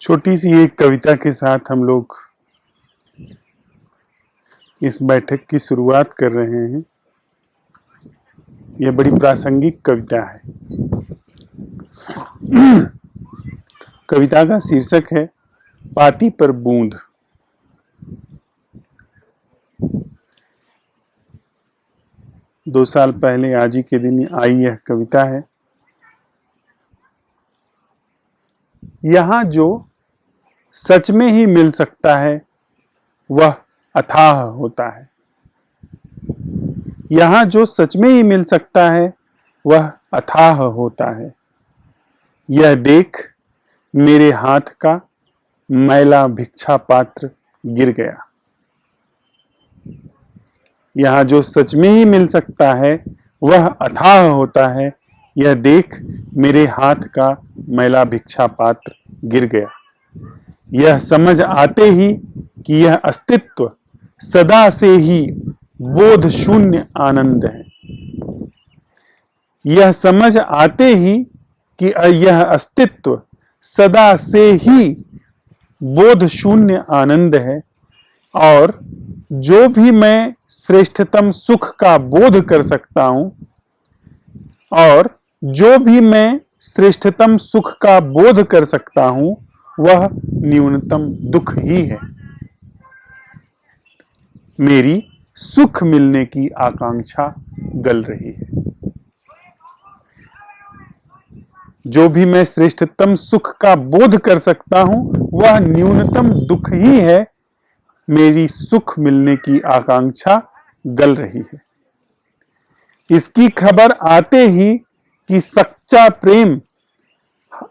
छोटी सी एक कविता के साथ हम लोग इस बैठक की शुरुआत कर रहे हैं। यह बड़ी प्रासंगिक कविता है। कविता का शीर्षक है पाती पर बूंद। दो साल पहले आज ही के दिन आई यह कविता है। यहां जो सच में ही मिल सकता है वह अथाह होता है। यहां जो सच में ही मिल सकता है वह अथाह होता है। यह देख मेरे हाथ का मैला भिक्षा पात्र गिर गया। यहां जो सच में ही मिल सकता है वह अथाह होता है। यह देख मेरे हाथ का मैला भिक्षा पात्र गिर गया। यह समझ आते ही कि यह अस्तित्व सदा से ही बोध शून्य आनंद है। यह समझ आते ही कि यह अस्तित्व सदा से ही बोध शून्य आनंद है और जो भी मैं श्रेष्ठतम सुख का बोध कर सकता हूं और जो भी मैं श्रेष्ठतम सुख का बोध कर सकता हूं वह न्यूनतम दुख ही है। मेरी सुख मिलने की आकांक्षा गल रही है। जो भी मैं श्रेष्ठतम सुख का बोध कर सकता हूं वह न्यूनतम दुख ही है। मेरी सुख मिलने की आकांक्षा गल रही है। इसकी खबर आते ही कि सच्चा प्रेम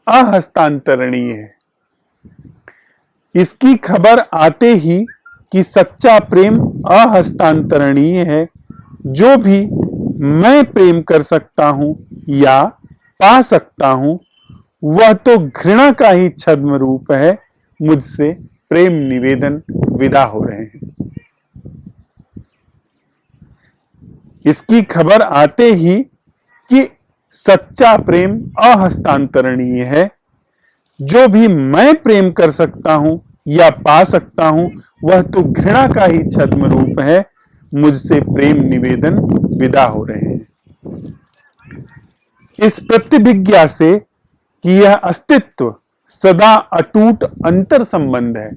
अहस्तांतरणीय है। इसकी खबर आते ही कि सच्चा प्रेम अहस्तांतरणीय है। जो भी मैं प्रेम कर सकता हूं या पा सकता हूं वह तो घृणा का ही छद्म रूप है। मुझसे प्रेम निवेदन विदा हो रहे हैं। इसकी खबर आते ही कि सच्चा प्रेम अहस्तांतरणीय है। जो भी मैं प्रेम कर सकता हूं या पा सकता हूं वह तो घृणा का ही छद्म रूप है। मुझसे प्रेम निवेदन विदा हो रहे हैं। इस प्रतिभिज्ञा से कि यह अस्तित्व सदा अटूट अंतर संबंध है।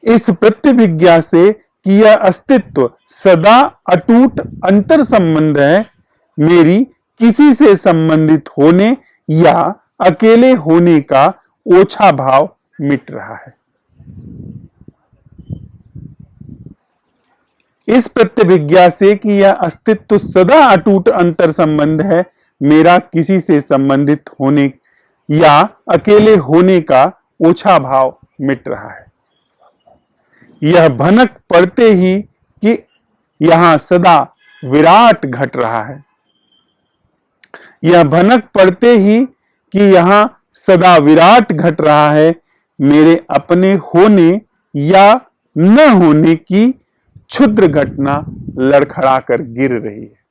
इस प्रतिभिज्ञा से कि यह अस्तित्व सदा अटूट अंतर संबंध है। मेरी किसी से संबंधित होने या अकेले होने का ओछा भाव मिट रहा है। इस प्रतिभिज्ञा से कि यह अस्तित्व सदा अटूट अंतर संबंध है। मेरा किसी से संबंधित होने या अकेले होने का ओछा भाव मिट रहा है। यह भनक पड़ते ही कि यहां सदा विराट घट रहा है। यह भनक पड़ते ही कि यहां सदा विराट घट रहा है। मेरे अपने होने या न होने की क्षुद्र घटना लड़खड़ा कर गिर रही है।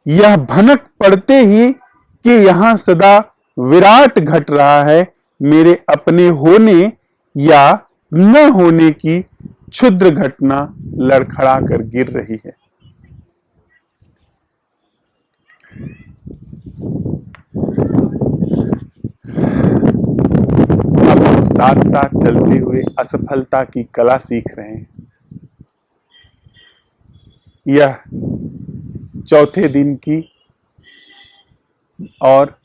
यह भनक पड़ते ही कि यहां सदा विराट घट रहा है। मेरे अपने होने या न होने की क्षुद्र घटना लड़खड़ा कर गिर रही है। अब हम साथ साथ चलते हुए असफलता की कला सीख रहे हैं। यह चौथे दिन की और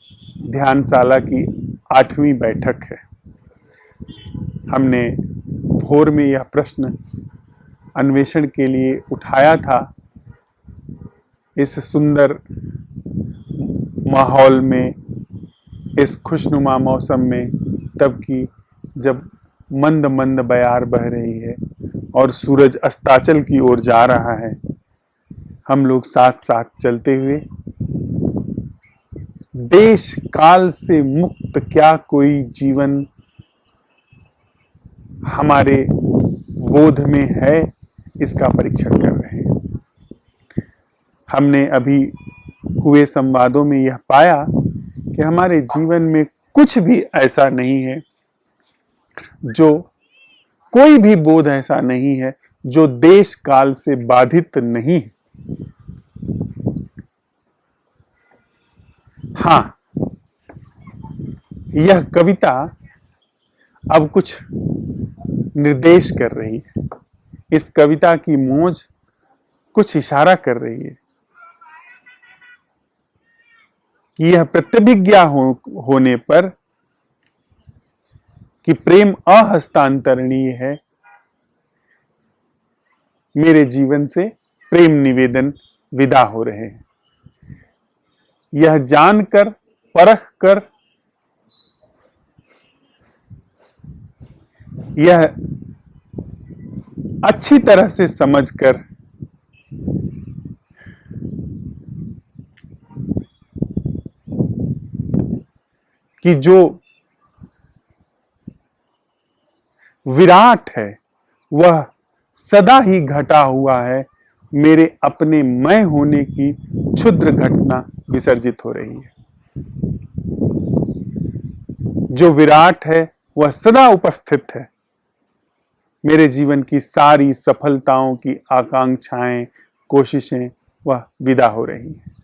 ध्यानशाला की 8वीं बैठक है। हमने भोर में यह प्रश्न अन्वेषण के लिए उठाया था। इस सुंदर माहौल में, इस खुशनुमा मौसम में, तब की जब मंद मंद बयार बह रही है और सूरज अस्ताचल की ओर जा रहा है, हम लोग साथ साथ चलते हुए देश काल से मुक्त क्या कोई जीवन हमारे बोध में है, इसका परीक्षण कर रहे हैं। हमने अभी हुए संवादों में यह पाया कि हमारे जीवन में कुछ भी ऐसा नहीं है, जो कोई भी बोध ऐसा नहीं है जो देश काल से बाधित नहीं है। हाँ, यह कविता अब कुछ निर्देश कर रही है। इस कविता की मौज कुछ इशारा कर रही है कि यह प्रतिभिज्ञा होने पर कि प्रेम अहस्तांतरणीय है, मेरे जीवन से प्रेम निवेदन विदा हो रहे हैं। यह जानकर, परख कर, यह अच्छी तरह से समझकर कि जो विराट है वह सदा ही घटा हुआ है, मेरे अपने मैं होने की क्षुद्र घटना विसर्जित हो रही है। जो विराट है वह सदा उपस्थित है, मेरे जीवन की सारी सफलताओं की आकांक्षाएं, कोशिशें वह विदा हो रही है।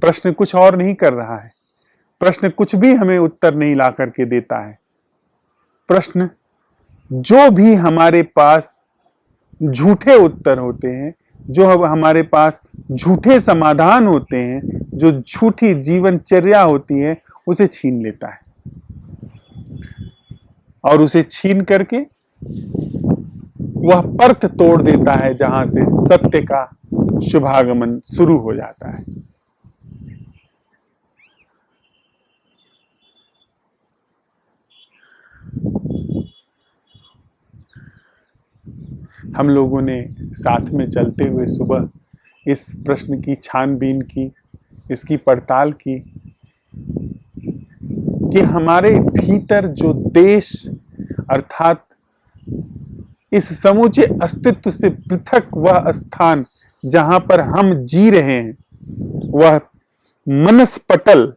प्रश्न कुछ और नहीं कर रहा है, प्रश्न कुछ भी हमें उत्तर नहीं ला करके देता है। प्रश्न जो भी हमारे पास झूठे उत्तर होते हैं, जो हमारे पास झूठे समाधान होते हैं, जो झूठी जीवनचर्या होती है, उसे छीन लेता है और उसे छीन करके वह परत तोड़ देता है जहां से सत्य का शुभागमन शुरू हो जाता है। हम लोगों ने साथ में चलते हुए सुबह इस प्रश्न की छानबीन की, इसकी पड़ताल की कि हमारे भीतर जो देश अर्थात इस समूचे अस्तित्व से पृथक वह स्थान जहां पर हम जी रहे हैं, वह मनस्पटल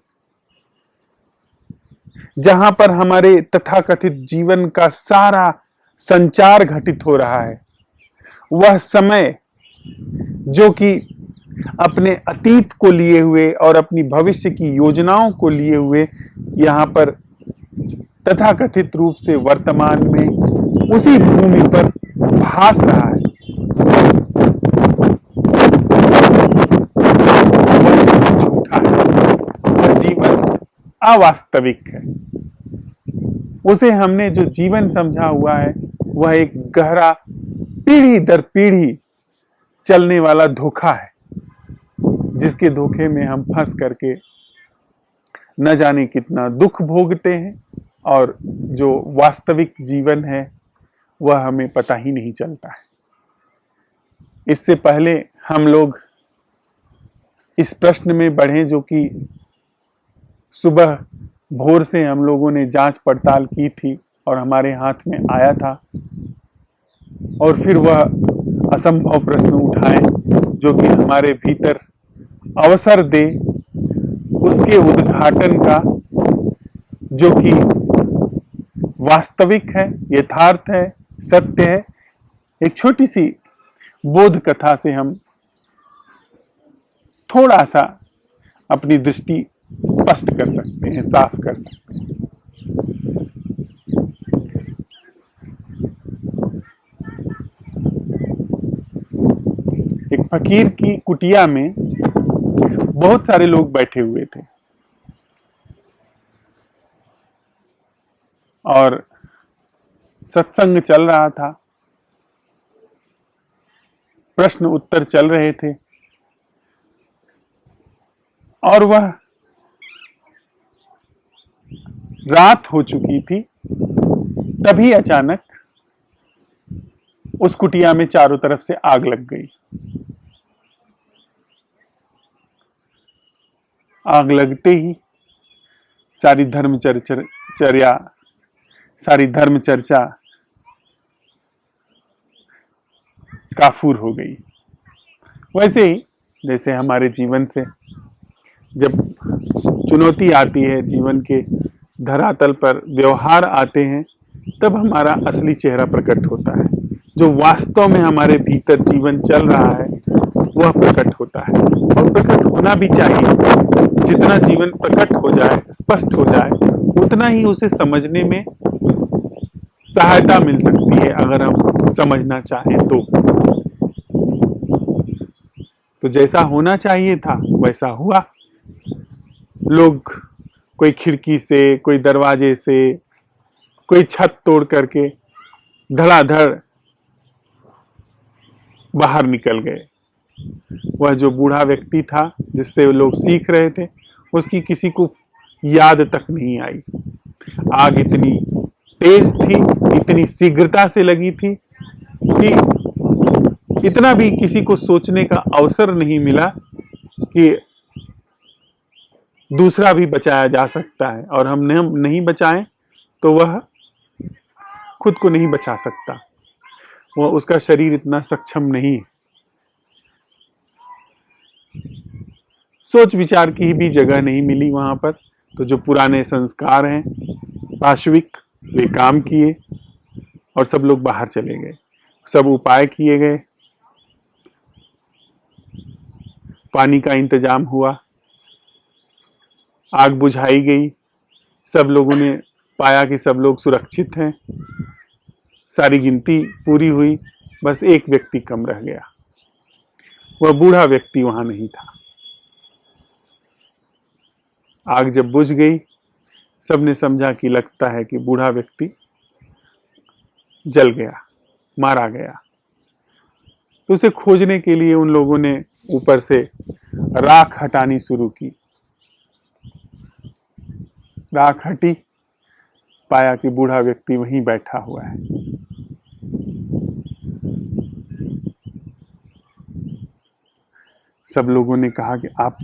जहां पर हमारे तथाकथित जीवन का सारा संचार घटित हो रहा है, वह समय जो कि अपने अतीत को लिए हुए और अपनी भविष्य की योजनाओं को लिए हुए यहां पर तथाकथित रूप से वर्तमान में उसी भूमि पर भास रहा है, वह झूठा है, वह जीवन अवास्तविक है। उसे हमने जो जीवन समझा हुआ है वह एक गहरा पीढ़ी दर पीढ़ी चलने वाला धोखा है, जिसके धोखे में हम फंस करके न जाने कितना दुख भोगते हैं और जो वास्तविक जीवन है वह हमें पता ही नहीं चलता है। इससे पहले हम लोग इस प्रश्न में बढ़े जो कि सुबह भोर से हम लोगों ने जांच पड़ताल की थी और हमारे हाथ में आया था, और फिर वह असंभव प्रश्न उठाए जो कि हमारे भीतर अवसर दे उसके उद्घाटन का, जो कि वास्तविक है, यथार्थ है, सत्य है। एक छोटी सी बोध कथा से हम थोड़ा सा अपनी दृष्टि स्पष्ट कर सकते हैं, साफ कर सकते हैं। एक फकीर की कुटिया में बहुत सारे लोग बैठे हुए थे और सत्संग चल रहा था, प्रश्न उत्तर चल रहे थे, और वह रात हो चुकी थी। तभी अचानक उस कुटिया में चारों तरफ से आग लग गई। आग लगते ही सारी धर्म चर्चा काफूर हो गई। वैसे ही जैसे हमारे जीवन से जब चुनौती आती है, जीवन के धरातल पर व्यवहार आते हैं, तब हमारा असली चेहरा प्रकट होता है। जो वास्तव में हमारे भीतर जीवन चल रहा है वह प्रकट होता है, और प्रकट होना भी चाहिए। जितना जीवन प्रकट हो जाए, स्पष्ट हो जाए, उतना ही उसे समझने में सहायता मिल सकती है, अगर हम समझना चाहें तो जैसा होना चाहिए था वैसा हुआ। लोग कोई खिड़की से, कोई दरवाजे से, कोई छत तोड़ करके धड़ाधड़ बाहर निकल गए। वह जो बूढ़ा व्यक्ति था जिससे लोग सीख रहे थे, उसकी किसी को याद तक नहीं आई। आग इतनी तेज थी, इतनी शीघ्रता से लगी थी कि इतना भी किसी को सोचने का अवसर नहीं मिला कि दूसरा भी बचाया जा सकता है, और हम नहीं बचाएं तो वह खुद को नहीं बचा सकता। वह, उसका शरीर इतना सक्षम नहीं है। सोच विचार की भी जगह नहीं मिली वहां पर। तो जो पुराने संस्कार हैं पाशविक, वे काम किए और सब लोग बाहर चले गए। सब उपाय किए गए, पानी का इंतजाम हुआ, आग बुझाई गई, सब लोगों ने पाया कि सब लोग सुरक्षित हैं, सारी गिनती पूरी हुई, बस एक व्यक्ति कम रह गया। वह बूढ़ा व्यक्ति वहां नहीं था। आग जब बुझ गई, सबने समझा कि लगता है कि बूढ़ा व्यक्ति जल गया, मारा गया। तो उसे खोजने के लिए उन लोगों ने ऊपर से राख हटानी शुरू की। राख हटी, पाया कि बूढ़ा व्यक्ति वहीं बैठा हुआ है। सब लोगों ने कहा कि आप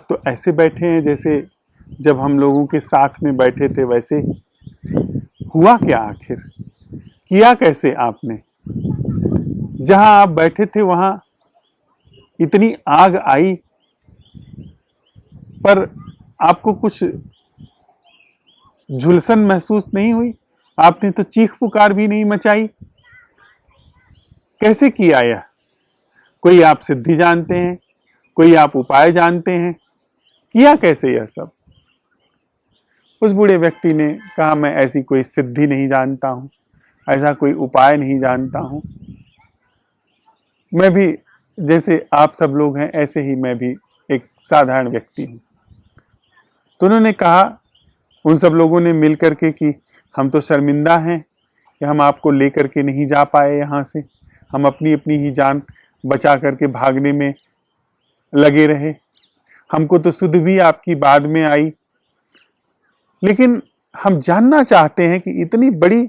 तो ऐसे बैठे हैं जैसे जब हम लोगों के साथ में बैठे थे वैसे। हुआ क्या आखिर? किया कैसे आपने? जहां आप बैठे थे वहां इतनी आग आई, पर आपको कुछ झुलसन महसूस नहीं हुई? आपने तो चीख पुकार भी नहीं मचाई। कैसे किया यह? कोई आप सिद्धि जानते हैं, कोई आप उपाय जानते हैं, किया कैसे यह सब? उस बूढ़े व्यक्ति ने कहा, मैं ऐसी कोई सिद्धि नहीं जानता हूं, ऐसा कोई उपाय नहीं जानता हूं। मैं भी जैसे आप सब लोग हैं ऐसे ही मैं भी एक साधारण व्यक्ति हूं। तो उन्होंने कहा, उन सब लोगों ने मिलकर के, कि हम तो शर्मिंदा हैं कि हम आपको लेकर के नहीं जा पाए यहाँ से। हम अपनी अपनी ही जान बचा करके भागने में लगे रहे। हमको तो सुध भी आपकी बाद में आई, लेकिन हम जानना चाहते हैं कि इतनी बड़ी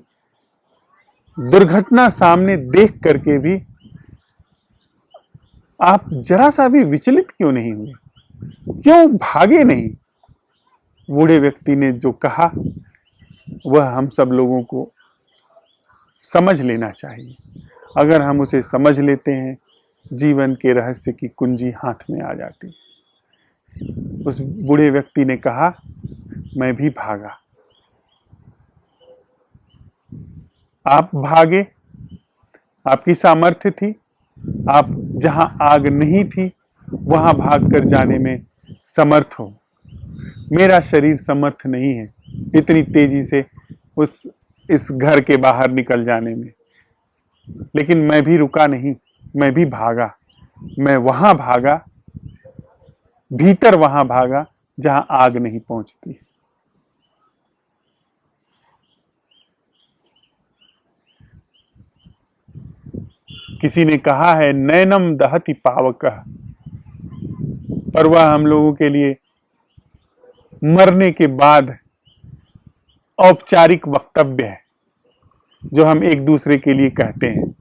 दुर्घटना सामने देख करके भी आप जरा सा भी विचलित क्यों नहीं हुए? क्यों भागे नहीं? बूढ़े व्यक्ति ने जो कहा वह हम सब लोगों को समझ लेना चाहिए। अगर हम उसे समझ लेते हैं, जीवन के रहस्य की कुंजी हाथ में आ जाती। उस बूढ़े व्यक्ति ने कहा, मैं भी भागा। आप भागे, आपकी सामर्थ्य थी। आप जहां आग नहीं थी वहां भागकर जाने में समर्थ हो। मेरा शरीर समर्थ नहीं है इतनी तेजी से इस घर के बाहर निकल जाने में। लेकिन मैं भी रुका नहीं, मैं भी भागा। मैं वहां भागा, भीतर वहां भागा जहां आग नहीं पहुंचती। किसी ने कहा है, नैनम दहति पावकः, पर वह हम लोगों के लिए मरने के बाद औपचारिक वक्तव्य है जो हम एक दूसरे के लिए कहते हैं।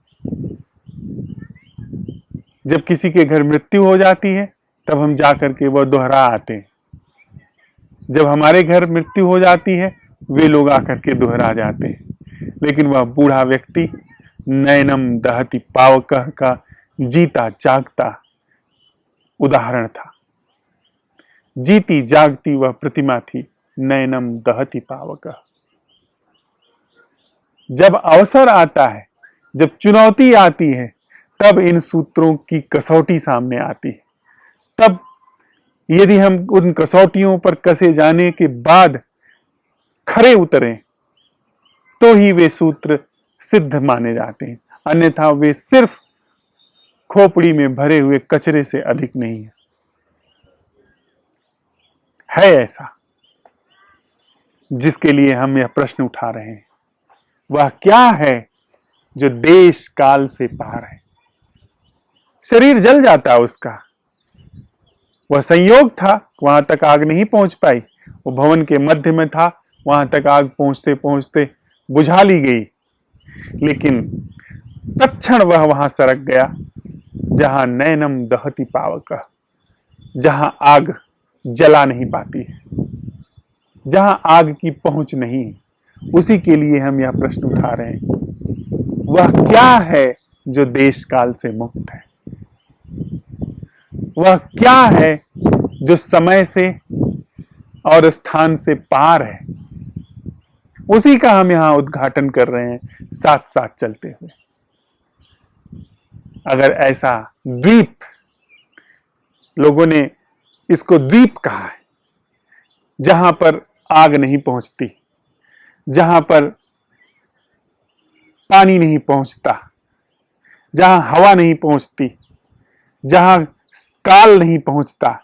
जब किसी के घर मृत्यु हो जाती है तब हम जाकर के वह दोहरा आते हैं। जब हमारे घर मृत्यु हो जाती है वे लोग आकर के दोहरा जाते हैं। लेकिन वह बूढ़ा व्यक्ति नैनम दहति पावकः का जीता जागता उदाहरण था। जीती जागती वह प्रतिमा थी, नैनम दहति पावक। जब अवसर आता है, जब चुनौती आती है, तब इन सूत्रों की कसौटी सामने आती है। तब यदि हम उन कसौटियों पर कसे जाने के बाद खरे उतरें तो ही वे सूत्र सिद्ध माने जाते हैं, अन्यथा वे सिर्फ खोपड़ी में भरे हुए कचरे से अधिक नहीं है ऐसा जिसके लिए हम यह प्रश्न उठा रहे हैं। वह क्या है जो देश काल से पार है? शरीर जल जाता उसका, वह संयोग था, वहां तक आग नहीं पहुंच पाई। वो भवन के मध्य में था, वहां तक आग पहुंचते पहुंचते बुझा ली गई, लेकिन तत्क्षण वह वहां सरक गया जहां नैनम दहति पावक, जहां आग जला नहीं पाती है, जहां आग की पहुंच नहीं है। उसी के लिए हम यह प्रश्न उठा रहे हैं, वह क्या है जो देश काल से मुक्त है? वह क्या है जो समय से और स्थान से पार है? उसी का हम यहां उद्घाटन कर रहे हैं साथ साथ चलते हुए। अगर ऐसा द्वीप, लोगों ने इसको द्वीप कहा है, जहां पर आग नहीं पहुंचती, जहां पर पानी नहीं पहुंचता, जहां हवा नहीं पहुंचती, जहां काल नहीं पहुंचता,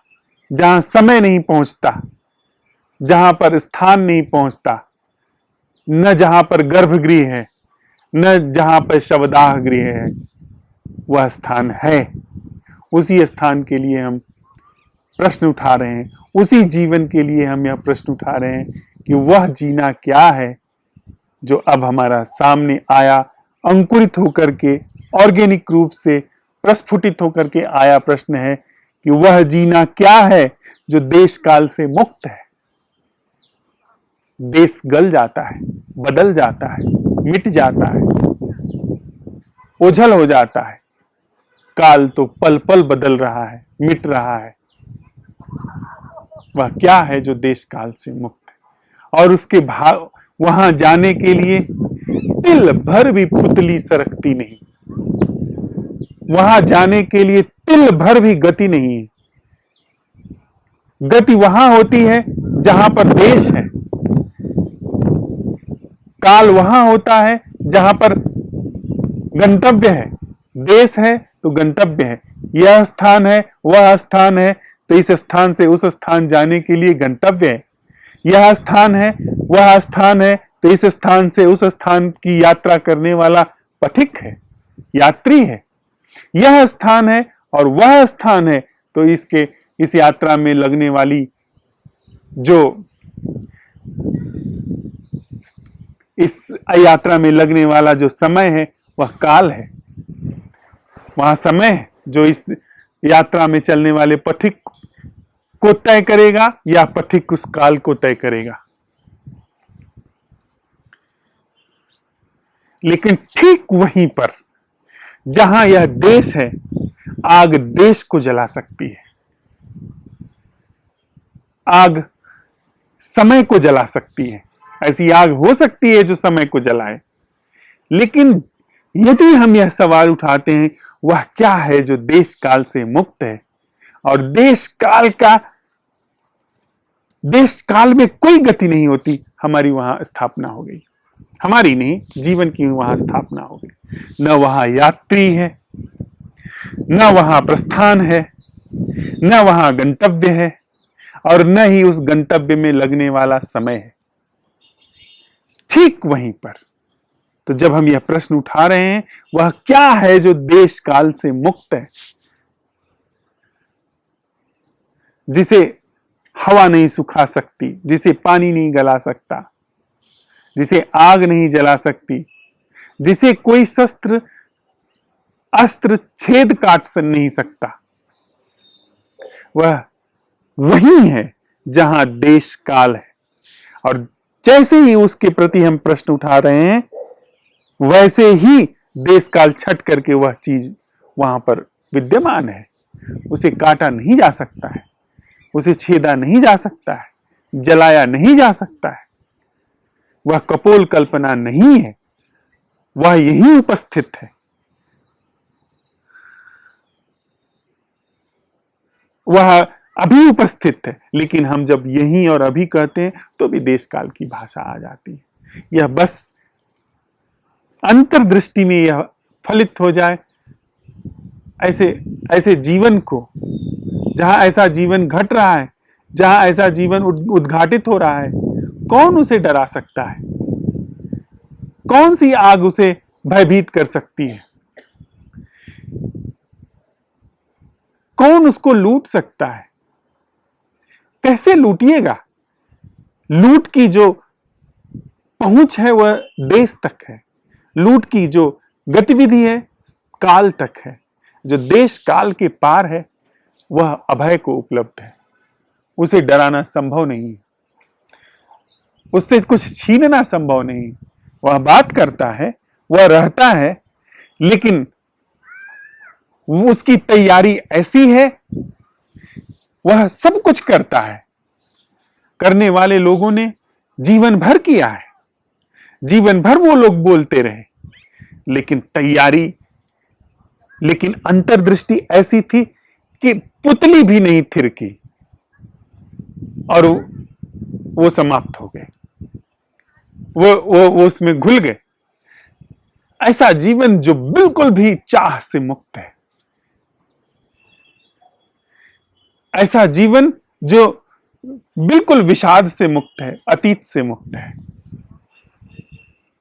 जहां समय नहीं पहुंचता, जहां पर स्थान नहीं पहुंचता, न जहां पर गर्भगृह है, न जहां पर शवदाह गृह है, वह स्थान है। उसी स्थान के लिए हम प्रश्न उठा रहे हैं, उसी जीवन के लिए हम यह प्रश्न उठा रहे हैं कि वह जीना क्या है जो अब हमारा सामने आया, अंकुरित होकर के, ऑर्गेनिक रूप से प्रस्फुटित होकर के आया प्रश्न है कि वह जीना क्या है जो देश काल से मुक्त है। देश गल जाता है, बदल जाता है, मिट जाता है, ओझल हो जाता है। काल तो पल पल बदल रहा है, मिट रहा है। वह क्या है जो देश काल से मुक्त है? और उसके भाव वहां जाने के लिए तिल भर भी पुतली सरकती नहीं, वहां जाने के लिए तिल भर भी गति नहीं है। गति वहां होती है जहां पर देश है, काल वहां होता है जहां पर गंतव्य है। देश है तो गंतव्य है, यह स्थान है, वह स्थान है, तो इस स्थान से उस स्थान जाने के लिए गंतव्य है। यह स्थान है, वह स्थान है, तो इस स्थान से उस स्थान की यात्रा करने वाला पथिक है, यात्री है। यह स्थान है और वह स्थान है, तो इस यात्रा में लगने वाली जो इस यात्रा में लगने वाला जो समय है वह काल है। वहां समय है जो इस यात्रा में चलने वाले पथिक को तय करेगा या पथिक उस काल को तय करेगा। लेकिन ठीक वहीं पर जहां यह देश है, आग देश को जला सकती है, आग समय को जला सकती है। ऐसी आग हो सकती है जो समय को जलाए। लेकिन यदि हम यह सवाल उठाते हैं, वह क्या है जो देश काल से मुक्त है, और देश काल में कोई गति नहीं होती, हमारी वहां स्थापना हो गई। हमारी नहीं, जीवन की वहां स्थापना हो गई। न वहां यात्री है, न वहां प्रस्थान है, न वहां गंतव्य है, और न ही उस गंतव्य में लगने वाला समय है। ठीक वहीं पर तो जब हम यह प्रश्न उठा रहे हैं, वह क्या है जो देश काल से मुक्त है, जिसे हवा नहीं सुखा सकती, जिसे पानी नहीं गला सकता, जिसे आग नहीं जला सकती, जिसे कोई शस्त्र अस्त्र छेद काट नहीं सकता। वह वही है जहां देश काल है। और जैसे ही उसके प्रति हम प्रश्न उठा रहे हैं, वैसे ही देश काल छट करके वह चीज वहां पर विद्यमान है, उसे काटा नहीं जा सकता है, उसे छेदा नहीं जा सकता है, जलाया नहीं जा सकता है। वह कपोल कल्पना नहीं है, वह यही उपस्थित है। वह अभी उपस्थित है, लेकिन हम जब यही और अभी कहते हैं तो भी देश काल की भाषा आ जाती है। यह बस अंतर्दृष्टि में यह फलित हो जाए, ऐसे ऐसे जीवन को, जहां ऐसा जीवन घट रहा है, जहां ऐसा जीवन उद्घाटित हो रहा है, कौन उसे डरा सकता है? कौन सी आग उसे भयभीत कर सकती है? कौन उसको लूट सकता है? कैसे लूटिएगा? लूट की जो पहुंच है वह देश तक है, लूट की जो गतिविधि है काल तक है। जो देश काल के पार है वह अभय को उपलब्ध है, उसे डराना संभव नहीं है, उससे कुछ छीनना संभव नहीं। वह बात करता है, वह रहता है, लेकिन उसकी तैयारी ऐसी है, वह सब कुछ करता है। करने वाले लोगों ने जीवन भर किया है, जीवन भर वो लोग बोलते रहे, लेकिन तैयारी, लेकिन अंतर्दृष्टि ऐसी थी कि पुतली भी नहीं थिरकी और वो समाप्त हो गए, वो उसमें घुल गए। ऐसा जीवन जो बिल्कुल भी चाह से मुक्त है, ऐसा जीवन जो बिल्कुल विषाद से मुक्त है, अतीत से मुक्त है,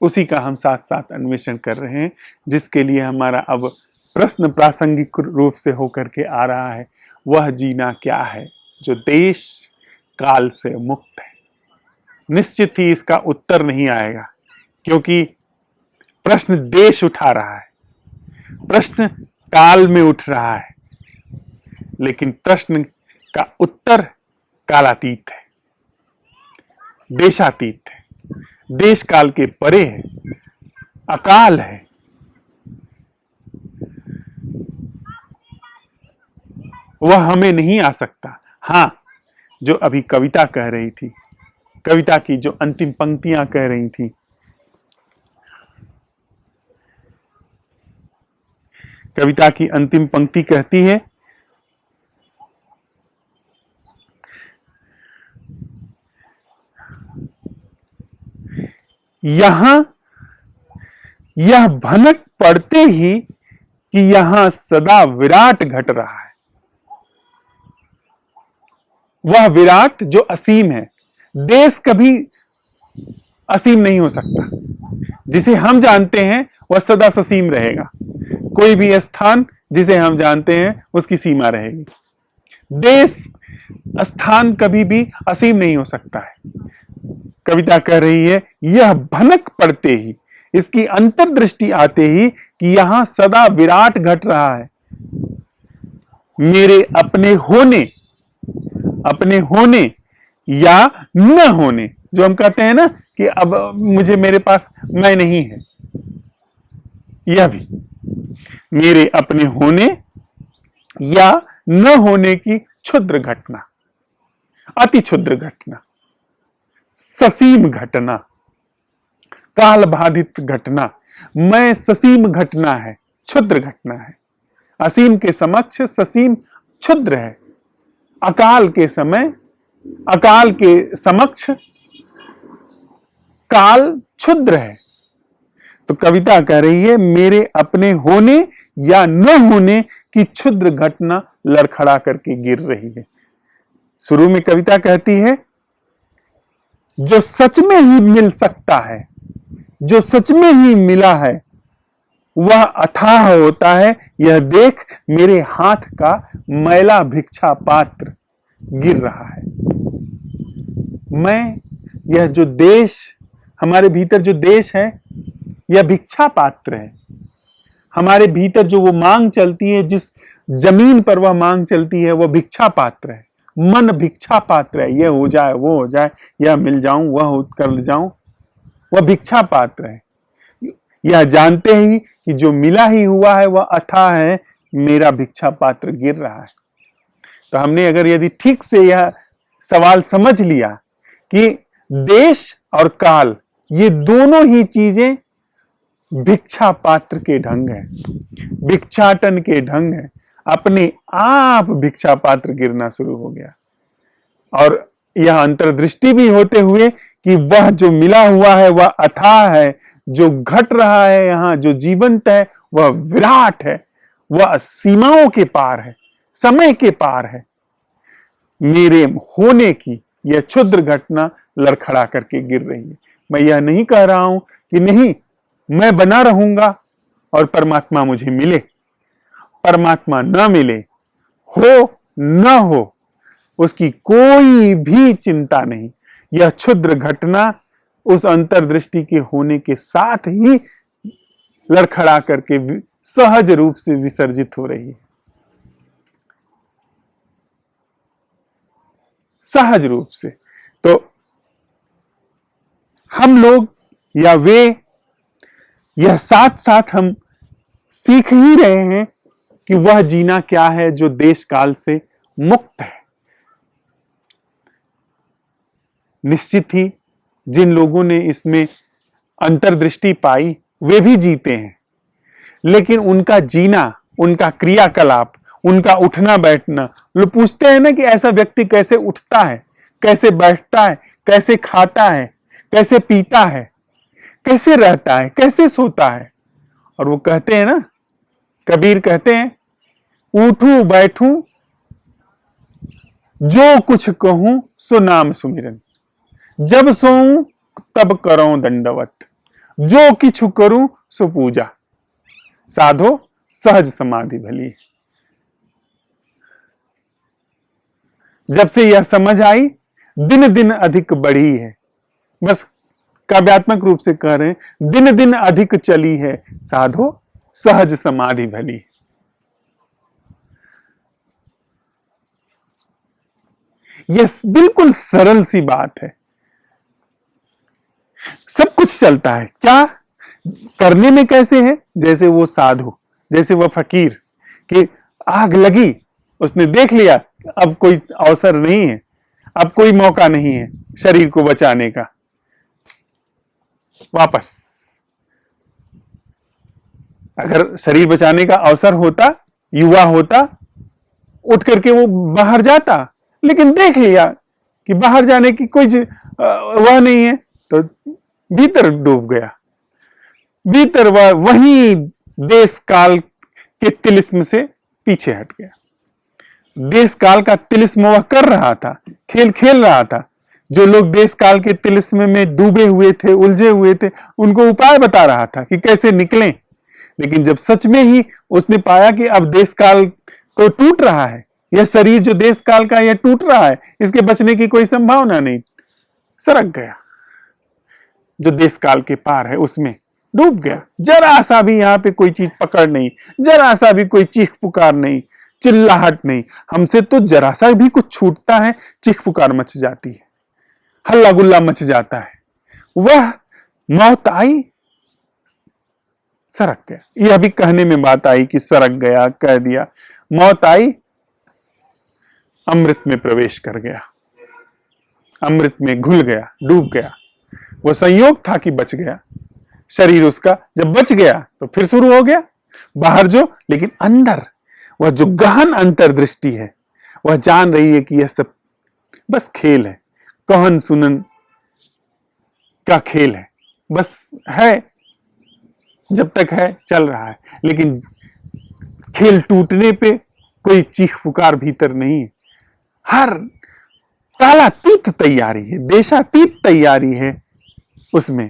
उसी का हम साथ साथ अन्वेषण कर रहे हैं, जिसके लिए हमारा अब प्रश्न प्रासंगिक रूप से होकर के आ रहा है। वह जीना क्या है जो देश काल से मुक्त है? निश्चित ही इसका उत्तर नहीं आएगा, क्योंकि प्रश्न देश उठा रहा है, प्रश्न काल में उठ रहा है, लेकिन प्रश्न का उत्तर कालातीत है, देशातीत है, देश काल के परे है, अकाल है। वह हमें नहीं आ सकता। हां, जो अभी कविता कह रही थी, कविता की जो अंतिम पंक्तियां कह रही थी, कविता की अंतिम पंक्ति कहती है, यहां यह भनक पड़ते ही कि यहां सदा विराट घट रहा है। वह विराट जो असीम है। देश कभी असीम नहीं हो सकता, जिसे हम जानते हैं वह सदा ससीम रहेगा। कोई भी स्थान जिसे हम जानते हैं उसकी सीमा रहेगी। देश स्थान कभी भी असीम नहीं हो सकता है। कविता कह रही है, यह भनक पड़ते ही, इसकी अंतर्दृष्टि आते ही कि यहां सदा विराट घट रहा है। मेरे अपने होने या न होने, जो हम कहते हैं ना कि अब मुझे, मेरे पास मैं नहीं है, यह भी मेरे अपने होने या न होने की क्षुद्र घटना, अति क्षुद्र घटना, ससीम घटना, काल बाधित घटना, मैं ससीम घटना है, क्षुद्र घटना है। असीम के समक्ष ससीम क्षुद्र है। अकाल के समक्ष काल क्षुद्र है। तो कविता कह रही है, मेरे अपने होने या न होने की क्षुद्र घटना लड़खड़ा करके गिर रही है। शुरू में कविता कहती है, जो सच में ही मिल सकता है, जो सच में ही मिला है, वह अथाह होता है। यह देख मेरे हाथ का मैला भिक्षा पात्र गिर रहा है। मैं, यह जो देश, हमारे भीतर जो देश है, यह भिक्षा पात्र है। हमारे भीतर जो वो मांग चलती है, जिस जमीन पर वह मांग चलती है, वह भिक्षा पात्र है। मन भिक्षा पात्र है। यह हो जाए, वो हो जाए, यह मिल जाऊं, वह कर जाऊं, वह भिक्षा पात्र है। यह जानते ही कि जो मिला ही हुआ है वह अथाह है, मेरा भिक्षा पात्र गिर रहा है। तो हमने अगर यदि ठीक से यह सवाल समझ लिया कि देश और काल ये दोनों ही चीजें भिक्षा पात्र के ढंग है, भिक्षाटन के ढंग है, अपने आप भिक्षा पात्र गिरना शुरू हो गया। और यह अंतर्दृष्टि भी होते हुए कि वह जो मिला हुआ है वह अथाह है, जो घट रहा है यहां जो जीवंत है वह विराट है, वह सीमाओं के पार है, समय के पार है। मेरे होने की यह क्षुद्र घटना लड़खड़ा करके गिर रही है। मैं यह नहीं कह रहा हूं कि नहीं मैं बना रहूंगा और परमात्मा मुझे मिले, परमात्मा न मिले, हो न हो, उसकी कोई भी चिंता नहीं। यह क्षुद्र घटना उस अंतर्दृष्टि के होने के साथ ही लड़खड़ा करके सहज रूप से विसर्जित हो रही है, सहज रूप से। तो हम लोग या वे यह साथ साथ हम सीख ही रहे हैं कि वह जीना क्या है जो देश काल से मुक्त है। निश्चित ही जिन लोगों ने इसमें अंतर्दृष्टि पाई वे भी जीते हैं, लेकिन उनका जीना, उनका क्रियाकलाप, उनका उठना बैठना, लोग पूछते हैं ना कि ऐसा व्यक्ति कैसे उठता है, कैसे बैठता है, कैसे खाता है, कैसे पीता है, कैसे रहता है, कैसे सोता है। और वो कहते हैं ना, कबीर कहते हैं, उठूं बैठूं जो कुछ कहूं सो नाम सुमिरन, जब सोऊं तब करो दंडवत, जो किछु करूं सो पूजा, साधो सहज समाधि भली। जब से यह समझ आई दिन दिन अधिक बढ़ी है, बस काव्यात्मक रूप से कह रहे हैं, दिन दिन अधिक चली है, साधो सहज समाधि भली। यह बिल्कुल सरल सी बात है, सब कुछ चलता है। क्या करने में कैसे है? जैसे वो साधु, जैसे वह फकीर कि आग लगी, उसने देख लिया अब कोई अवसर नहीं है, अब कोई मौका नहीं है शरीर को बचाने का, वापस। अगर शरीर बचाने का अवसर होता, युवा होता, उठ करके वो बाहर जाता, लेकिन देख लिया कि बाहर जाने की कोई वह नहीं है, तो भीतर डूब गया। भीतर वह वही देश काल के तिलिस्म से पीछे हट गया। देश काल का तिलिस्म वह कर रहा था, खेल खेल रहा था। जो लोग देश काल के तिलिस्म में डूबे हुए थे, उलझे हुए थे, उनको उपाय बता रहा था कि कैसे निकलें। लेकिन जब सच में ही उसने पाया कि अब देश काल तो टूट रहा है, यह शरीर जो देश काल का यह टूट रहा है, इसके बचने की कोई संभावना नहीं, सरक गया। जो देश काल के पार है उसमें डूब गया। जरा सा भी यहाँ पे कोई चीज पकड़ नहीं, जरा सा भी कोई चीख पुकार नहीं, चिल्लाहट नहीं। हमसे तो जरा सा भी कुछ छूटता है, चीख पुकार मच जाती है, हल्ला गुल्ला मच जाता है। वह मौत आई, सरक गया। यह भी कहने में बात आई कि सरक गया, कह दिया। मौत आई, अमृत में प्रवेश कर गया, अमृत में घुल गया, डूब गया। वो संयोग था कि बच गया शरीर उसका। जब बच गया तो फिर शुरू हो गया बाहर जो, लेकिन अंदर वह जो गहन अंतर्दृष्टि है, वह जान रही है कि यह सब बस खेल है, कहन सुनन का खेल है, बस है, जब तक है चल रहा है। लेकिन खेल टूटने पे कोई चीख पुकार भीतर नहीं है। हर कालातीत तैयारी है, देशातीत तैयारी है उसमें।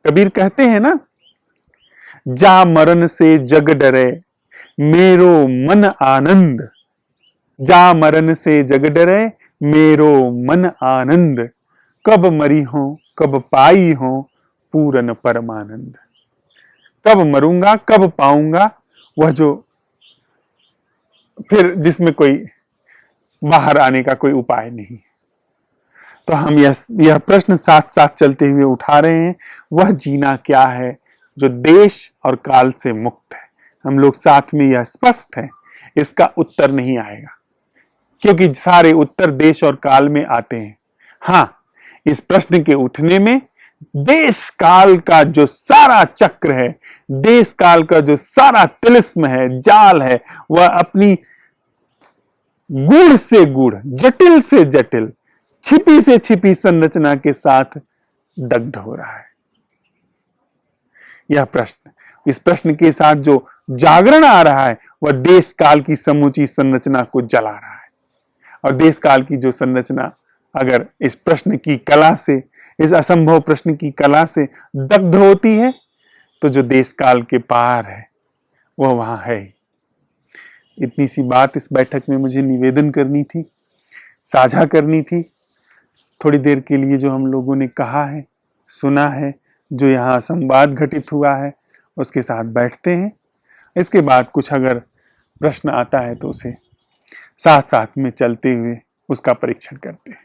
कबीर कहते हैं ना, जा मरण से जग डरे मेरो मन आनंद, जा मरण से जग डरे मेरो मन आनंद, कब मरी हो कब पाई हो पूरन परमानंद। कब मरूंगा, कब पाऊंगा वह जो फिर जिसमें कोई बाहर आने का कोई उपाय नहीं। तो हम यह प्रश्न साथ साथ चलते हुए उठा रहे हैं, वह जीना क्या है जो देश और काल से मुक्त है। हम लोग साथ में यह स्पष्ट है इसका उत्तर नहीं आएगा, क्योंकि सारे उत्तर देश और काल में आते हैं। हां, इस प्रश्न के उठने में देश काल का जो सारा चक्र है, देश काल का जो सारा तिलिस्म है, जाल है, वह अपनी गूढ़ से गूढ़, जटिल से जटिल, छिपी से छिपी संरचना के साथ दग्ध हो रहा है। यह प्रश्न, इस प्रश्न के साथ जो जागरण आ रहा है, वह देश काल की समूची संरचना को जला रहा है। और देश काल की जो संरचना अगर इस प्रश्न की कला से, इस असंभव प्रश्न की कला से दग्ध होती है, तो जो देश काल के पार है वह वहां है। इतनी सी बात इस बैठक में मुझे निवेदन करनी थी, साझा करनी थी। थोड़ी देर के लिए जो हम लोगों ने कहा है, सुना है, जो यहाँ संवाद घटित हुआ है, उसके साथ बैठते हैं। इसके बाद कुछ अगर प्रश्न आता है तो उसे साथ साथ में चलते हुए उसका परीक्षण करते हैं।